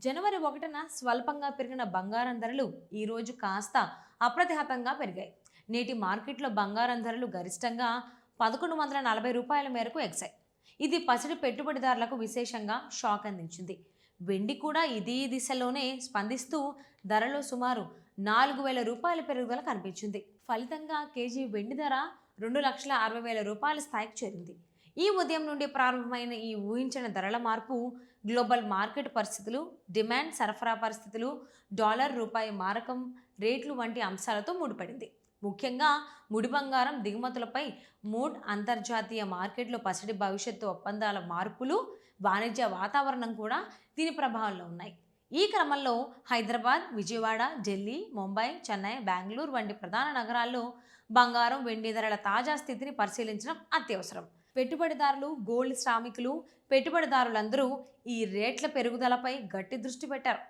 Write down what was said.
జనవరి 1న స్వల్పంగా పెరిగిన బంగారం ధరలు ఈరోజు కాస్త అప్రతిహతంగా పెరిగాయి. నేటి మార్కెట్లో బంగారం ధరలు గరిష్టంగా రూ. 1140 మేరకు ఎగ్సాయి. ఇది పసిడి పెట్టుబడిదారులకు విశేషంగా షాక్ అందించింది. వెండి కూడా ఇదే దిశలోనే స్పందిస్తూ ధరలో సుమారు రూ. 4000 పెరుగుదల కనిపించింది. ఫలితంగా కేజీ వెండి ధర రూ. 2,60,000 స్థాయికి చేరింది. ఈ ఉదయం నుండి ప్రారంభమైన ఈ ఊహించిన ధరల మార్పు గ్లోబల్ మార్కెట్ పరిస్థితులు, డిమాండ్ సరఫరా పరిస్థితులు, డాలర్ రూపాయి మారకం రేట్లు వంటి అంశాలతో ముడిపడింది. ముఖ్యంగా ముడి బంగారం దిగుమతులపై మూడ్, అంతర్జాతీయ మార్కెట్లో పసిడి భవిష్యత్తు ఒప్పందాల మార్పులు, వాణిజ్య వాతావరణం కూడా దీని ప్రభావంలో ఉన్నాయి. ఈ క్రమంలో హైదరాబాద్, విజయవాడ, ఢిల్లీ, ముంబై, చెన్నై, బెంగళూరు వంటి ప్రధాన నగరాల్లో బంగారం, వెండి ధరల తాజా స్థితిని పరిశీలించడం అత్యవసరం. పెట్టుబడిదారులు, గోల్డ్ శ్రామికులు, పెట్టుబడిదారులందరూ ఈ రేట్ల పెరుగుదలపై గట్టి దృష్టి పెట్టారు.